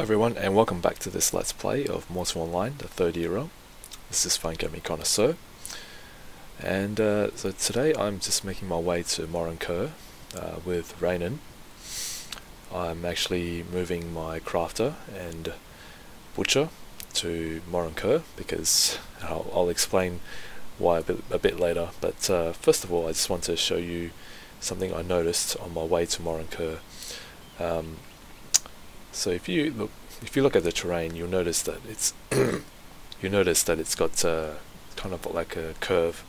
Hi everyone, and welcome back to this Let's Play of Mortal Online, the third era. This is Fine Gaming Connoisseur, and so today I'm just making my way to Morin Khur with Lighten. I'm actually moving my crafter and butcher to Morin Khur because I'll explain why a bit later. But first of all, I just want to show you something I noticed on my way to Morin Khur. So if you look at the terrain, you'll notice that it's it's got kind of like a curve.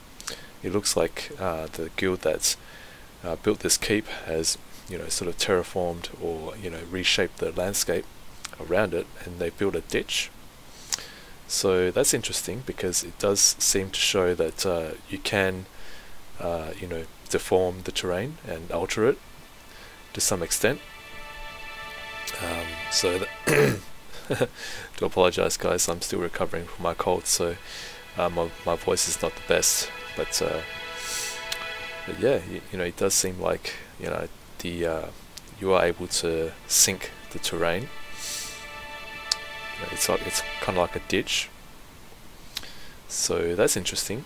It looks like the guild that's built this keep has sort of terraformed or reshaped the landscape around it, and they built a ditch. So that's interesting because it does seem to show that you can deform the terrain and alter it to some extent. Do apologise guys, I'm still recovering from my cold, so my voice is not the best, but yeah, it does seem like you are able to sink the terrain. It's kind of like a ditch, so that's interesting.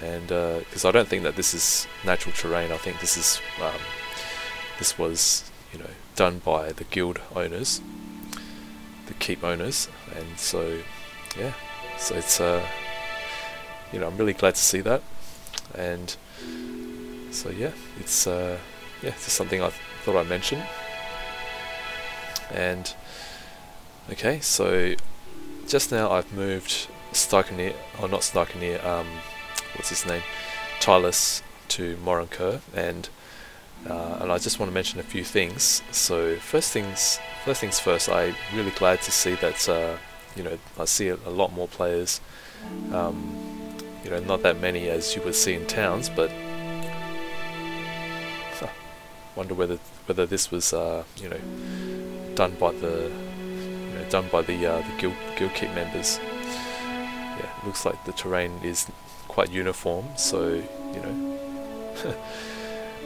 And because I don't think that this is natural terrain, I think this is this was done by the guild owners, the keep owners, and so yeah, so it's I'm really glad to see that. And so yeah, it's just something I thought I'd mention. And okay, so just now I've moved Starkenir, or not Starkenir, what's his name, Tylus, to Morin Khur, and I just want to mention a few things. So first things first, I'm really glad to see that I see a lot more players. Not that many as you would see in towns, but wonder whether this was done by the guild keep members. Yeah, it looks like the terrain is quite uniform, so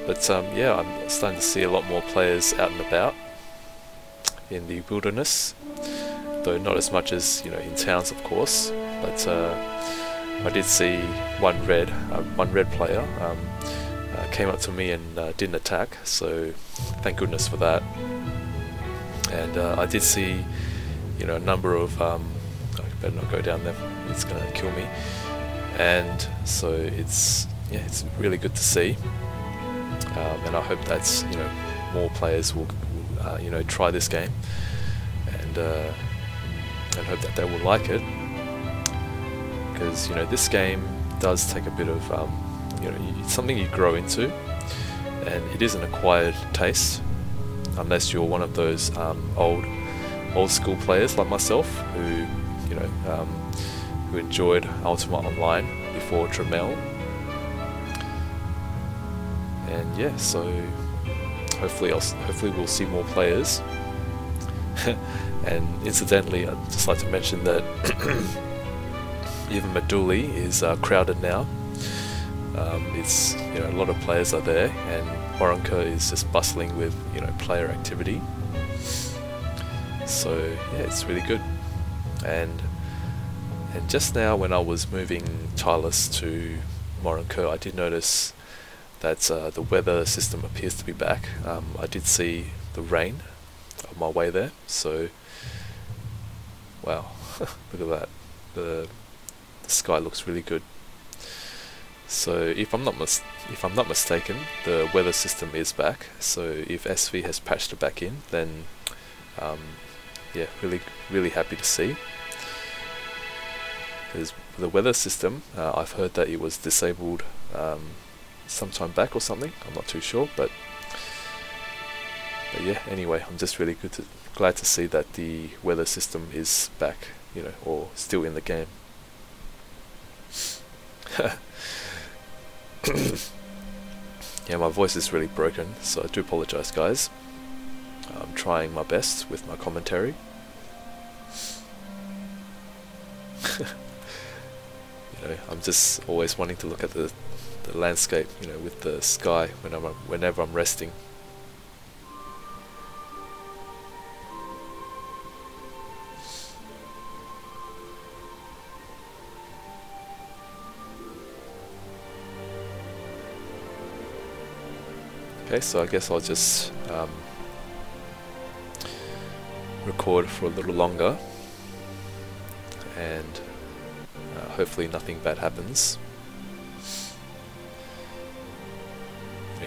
but yeah, I'm starting to see a lot more players out and about in the wilderness, though not as much as in towns, of course. But I did see one red player came up to me and didn't attack, so thank goodness for that. And I did see a number of I better not go down there, it's gonna kill me. And so it's really good to see. And I hope that's more players will try this game, and hope that they will like it, because this game does take a bit of it's something you grow into, and it is an acquired taste, unless you're one of those old school players like myself who who enjoyed Ultima Online before Tremel. And yeah, so hopefully we'll see more players. And incidentally, I'd just like to mention that even Maduli is crowded now. It's a lot of players are there, and Morin Khur is just bustling with player activity. So yeah, it's really good. And just now when I was moving Tylus to Morin Khur, I did notice that the weather system appears to be back. I did see the rain on my way there, so wow, look at that. The sky looks really good. So if I'm not mistaken, the weather system is back. So if SV has patched it back in, then yeah, really happy to see. Because the weather system, I've heard that it was disabled some time back or something, I'm not too sure, but yeah, anyway, I'm just really glad to see that the weather system is back, or still in the game. Yeah, my voice is really broken, so I do apologise guys. I'm trying my best with my commentary. I'm just always wanting to look at the landscape, with the sky whenever I'm resting. Okay, so I guess I'll just record for a little longer, and hopefully nothing bad happens.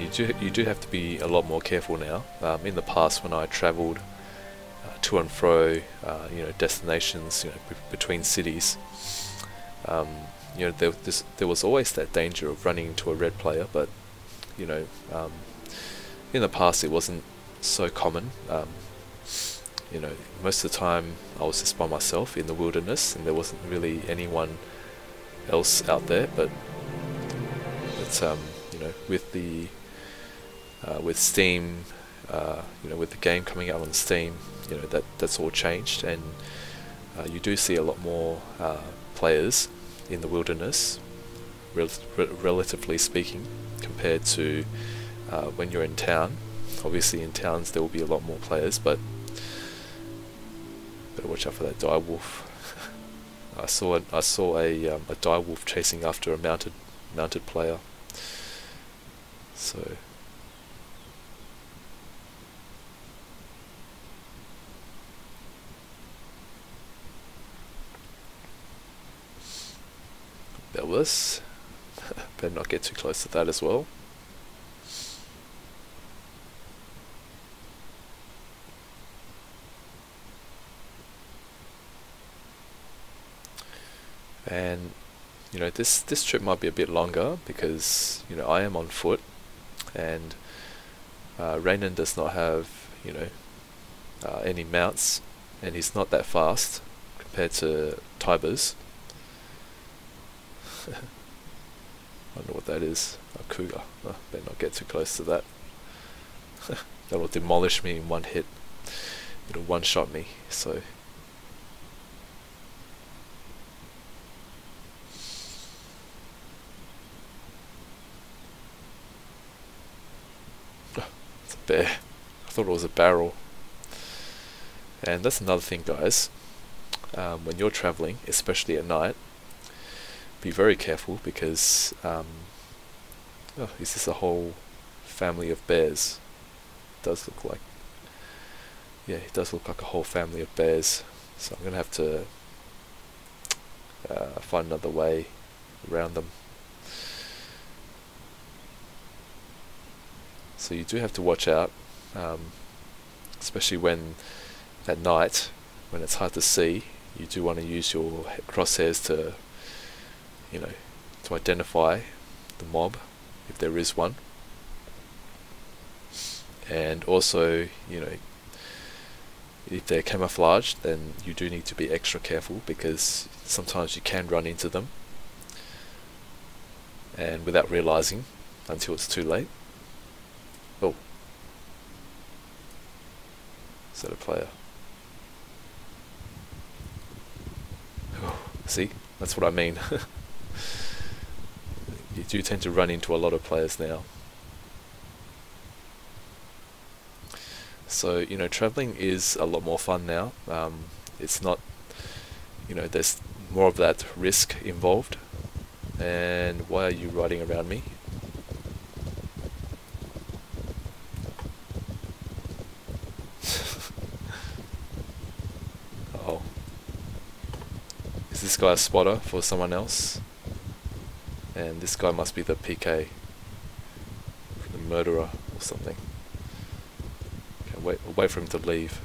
You do have to be a lot more careful now. In the past, when I travelled to and fro, destinations, between cities, there was always that danger of running into a red player. But in the past it wasn't so common. Most of the time I was just by myself in the wilderness, and there wasn't really anyone else out there. But with Steam, with the game coming out on Steam, that's all changed, and you do see a lot more players in the wilderness, relatively speaking, compared to when you're in town. Obviously in towns there will be a lot more players, but better watch out for that dire wolf. I saw a dire wolf chasing after a mounted player. So that was. Better not get too close to that as well. And this trip might be a bit longer because I am on foot, and Raynon does not have any mounts, and he's not that fast compared to Tybers. I don't know what that is. A cougar. Better not get too close to that. That'll demolish me in one hit. It'll one-shot me. So it's a bear. I thought it was a barrel. And that's another thing, guys. When you're traveling, especially at night, be very careful, because is this a whole family of bears? It does look like, yeah, it does look like a whole family of bears. So I'm gonna have to find another way around them. So you do have to watch out, especially when at night, when it's hard to see. You do want to use your crosshairs to to identify the mob, if there is one. And also, if they're camouflaged, then you do need to be extra careful, because sometimes you can run into them, and without realizing until it's too late. Oh, is that a player? Oh, see, that's what I mean. You do tend to run into a lot of players now. So traveling is a lot more fun now. It's not, there's more of that risk involved. And why are you riding around me? Oh, is this guy a spotter for someone else? And this guy must be the PK, the murderer or something. Okay, wait for him to leave.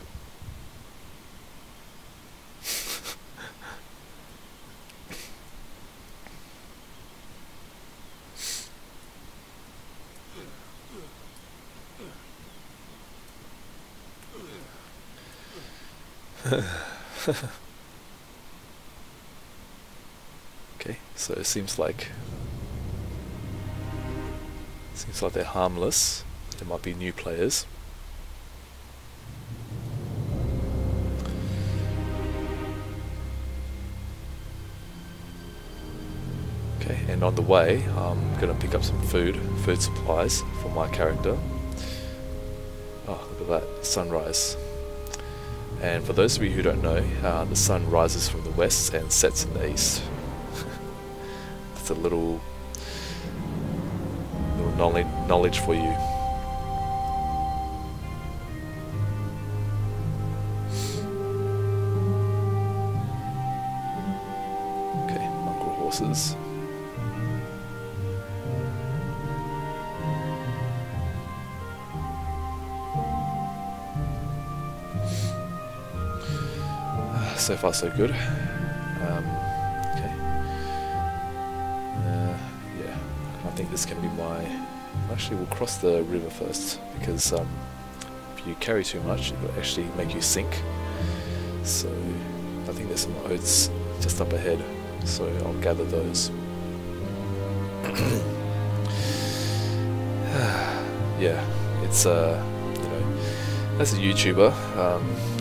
Okay, so it seems like they're harmless. There might be new players. Okay, and on the way I'm gonna pick up some food supplies for my character. Oh, look at that, sunrise. And for those of you who don't know, the sun rises from the west and sets in the east. That's a little knowledge for you. voices. So far so good. Okay. Yeah, I think this can be my... Actually, we'll cross the river first, because if you carry too much, it will actually make you sink. So I think there's some oats just up ahead, so I'll gather those. Yeah, it's you know, as a YouTuber,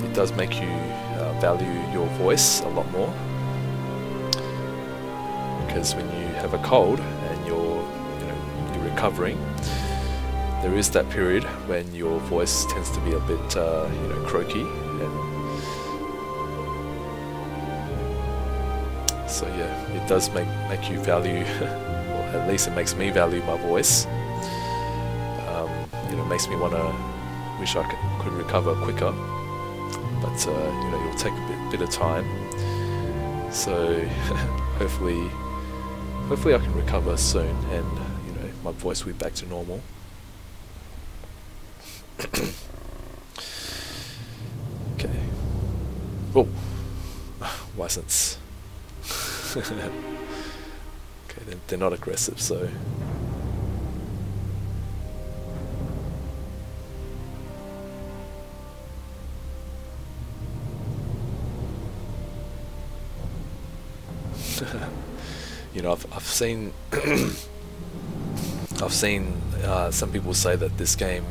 it does make you value your voice a lot more, because when you have a cold and you're recovering, there is that period when your voice tends to be a bit croaky, and so yeah, it does make you value, or at least it makes me value my voice. It makes me wish I could recover quicker, but it'll take a bit of time. So hopefully I can recover soon, and my voice will be back to normal. Okay. Oh, license. Okay, they're not aggressive, so. I've seen some people say that this game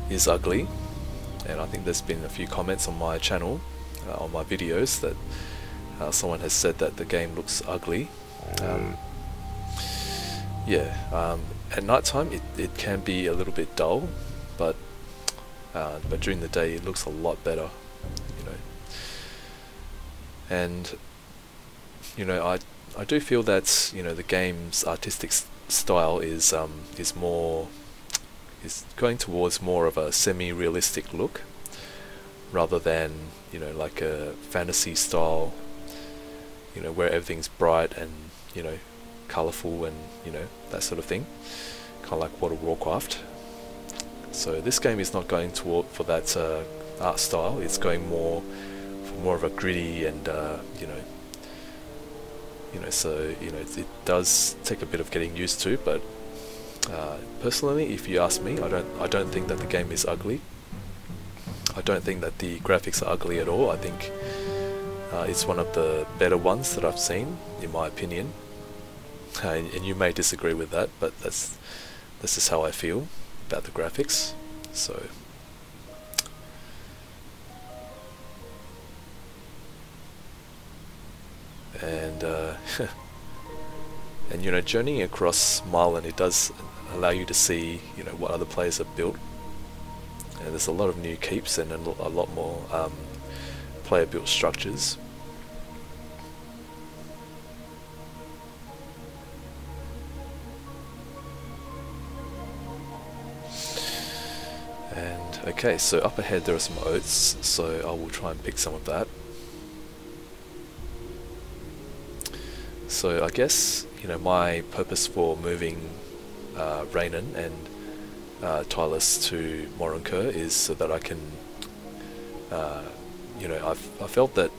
is ugly, and I think there's been a few comments on my channel, on my videos, that someone has said that the game looks ugly. At night time it can be a little bit dull, but during the day it looks a lot better, and I do feel that the game's artistic style is going towards more of a semi-realistic look, rather than like a fantasy style, where everything's bright and colourful and that sort of thing, kind of like World of Warcraft. So this game is not going for that art style. It's going for more of a gritty and so it does take a bit of getting used to, but personally, if you ask me, I don't think that the game is ugly. I don't think that the graphics are ugly at all. I think it's one of the better ones that I've seen, in my opinion. And you may disagree with that, but that's just how I feel about the graphics. So. And and journeying across Marlin, it does allow you to see what other players have built, and there's a lot of new keeps and a lot more player built structures. And okay, so up ahead there are some oats, so I will try and pick some of that. So I guess my purpose for moving Lighten and Untitled to Morin Khur is so that I can, I felt that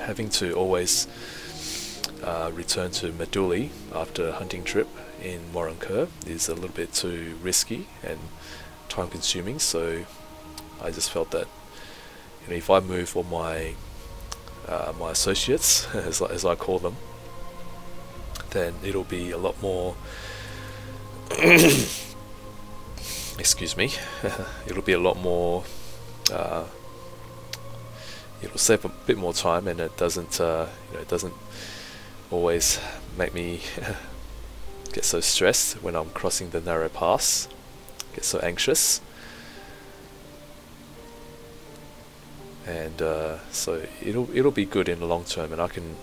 having to always return to Maduli after a hunting trip in Morin Khur is a little bit too risky and time consuming. So I just felt that if I move all my associates, as I call them, then it'll be a lot more excuse me, it'll be a lot more it'll save a bit more time, and it doesn't it doesn't always make me get so stressed when I'm crossing the narrow pass, get so anxious. And so it'll be good in the long term, and I can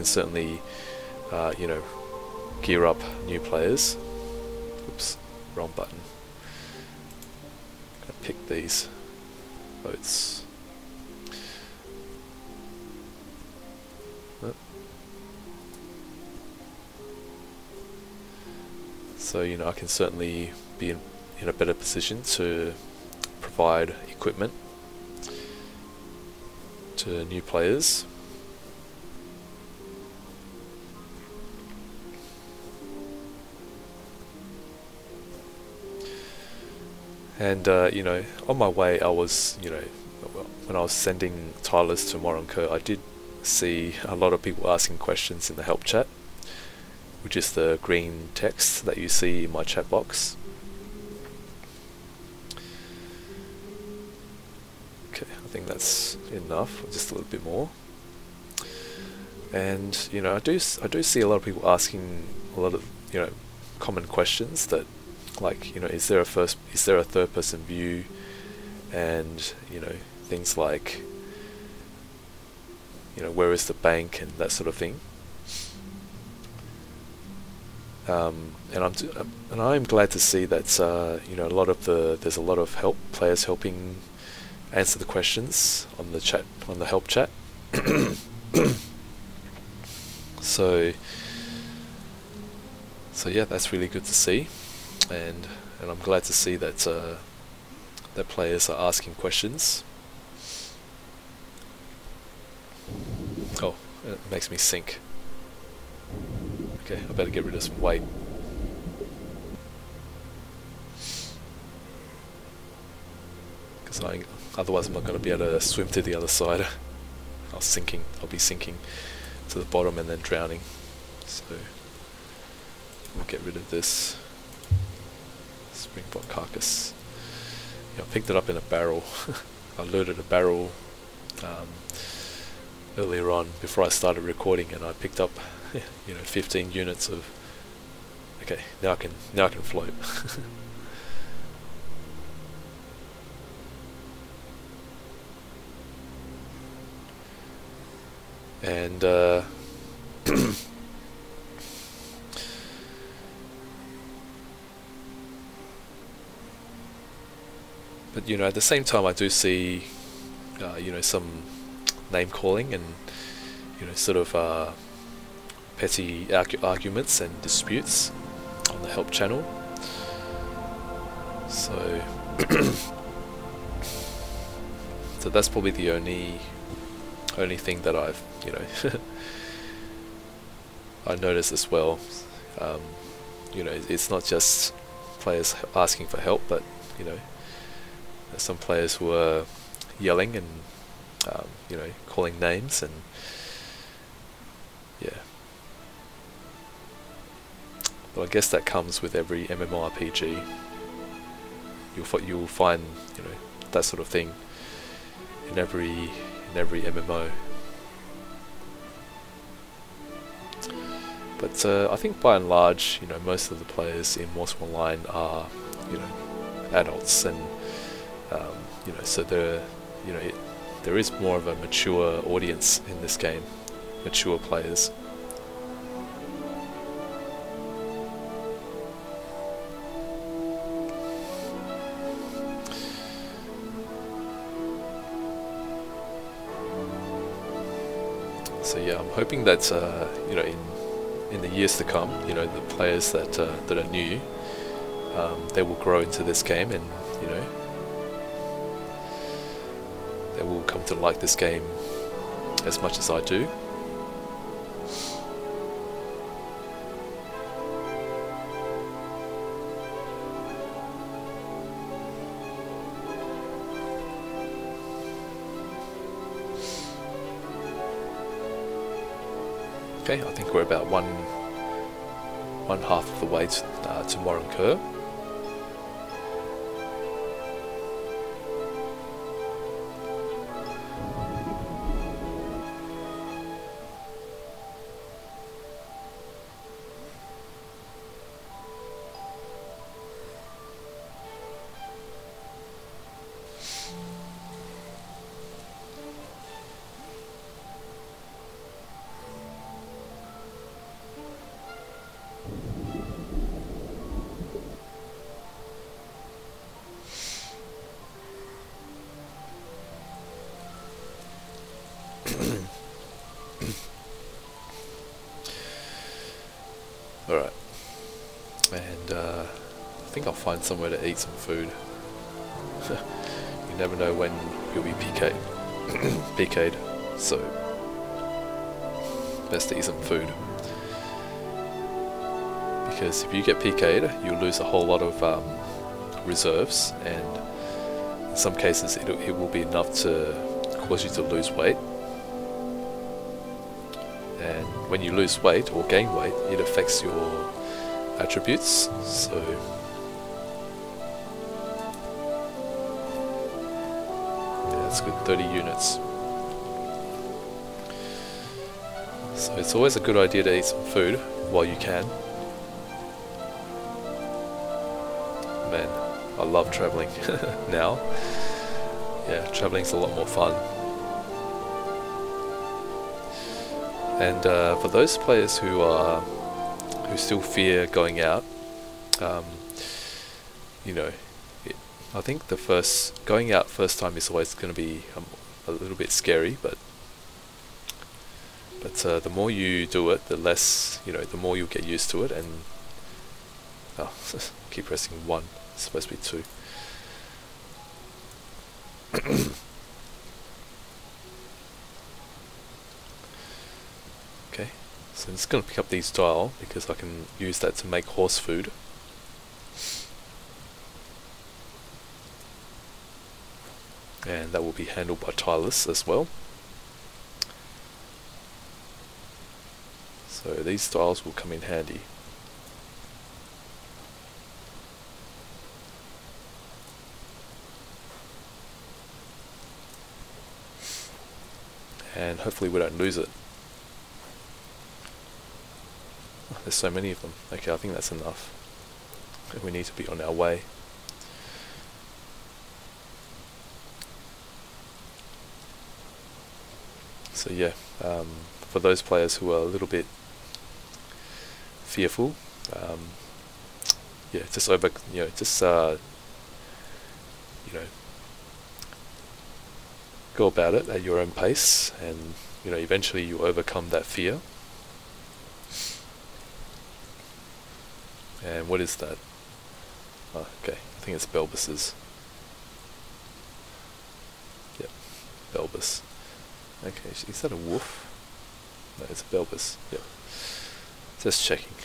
certainly gear up new players. Oops, wrong button. Gonna pick these oats. So, you know, I can certainly be in a better position to provide equipment to new players. And, you know, on my way, I was, you know, when I was sending tilers to Morin Khur, I did see a lot of people asking questions in the help chat, which is the green text that you see in my chat box. Okay, I think that's enough, just a little bit more. And, you know, I do see a lot of people asking a lot of, you know, common questions that, like, you know, is there a third person view, and, you know, things like, you know, where is the bank and that sort of thing. And I'm glad to see that you know, there's a lot of players helping answer the questions on the help chat. So yeah, that's really good to see, and I'm glad to see that that players are asking questions. Oh, it makes me sink. Okay, I better get rid of some weight. Because otherwise I'm not going to be able to swim to the other side. I'll be sinking to the bottom and then drowning. So we'll get rid of this springbok carcass. Yeah, I picked it up in a barrel. I loaded a barrel earlier on before I started recording, and I picked up, you know, 15 units of. Okay, now I can float. And but, you know, at the same time, I do see you know, some name calling and, you know, sort of petty arguments and disputes on the help channel. So so that's probably the only thing that I've, you know, I noticed as well. You know, it's not just players asking for help, but, you know, there's some players who are yelling and you know, calling names, and yeah. But I guess that comes with every MMORPG. You'll find, you know, that sort of thing in every MMO. But I think by and large, you know, most of the players in Morin Khur Online are, you know, adults, and you know, so you know, there is more of a mature audience in this game, mature players. So yeah, I'm hoping that you know, in the years to come, you know, the players that are new, they will grow into this game, and, you know, they will come to like this game as much as I do. Okay, I think we're about one half of the way to Morin Khur. think I'll find somewhere to eat some food. You never know when you'll be PK'd. PK'd, so best to eat some food. Because if you get PK'd, you'll lose a whole lot of reserves, and in some cases it will be enough to cause you to lose weight. And when you lose weight or gain weight, it affects your attributes. So yeah, that's good, 30 units. So it's always a good idea to eat some food while you can. Man, I love traveling now. Yeah, traveling's a lot more fun. And for those players who still fear going out, you know, I think going out first time is always going to be a little bit scary, but the more you do it, the less, the more you'll get used to it. And keep pressing 1. It's supposed to be 2. Okay, so I'm just going to pick up these dial because I can use that to make horse food. And that will be handled by Tylus as well. So these styles will come in handy. And hopefully we don't lose it. Oh, there's so many of them. Okay, I think that's enough. We need to be on our way. So yeah, for those players who are a little bit fearful, yeah, just go about it at your own pace, and eventually you overcome that fear. And what is that? Oh, okay, I think it's Belbus's. Yep, Belbus. Okay, is that a wolf? No, it's a Belbus. Yep. Just checking.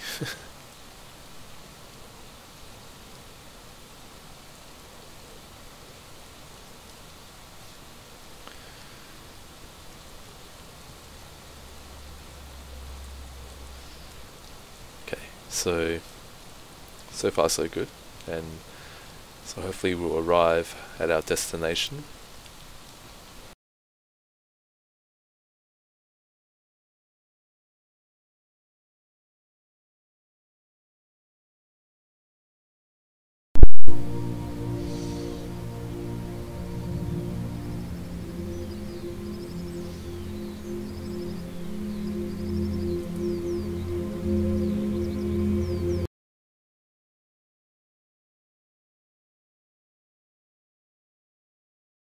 Okay, so far so good, and so hopefully we'll arrive at our destination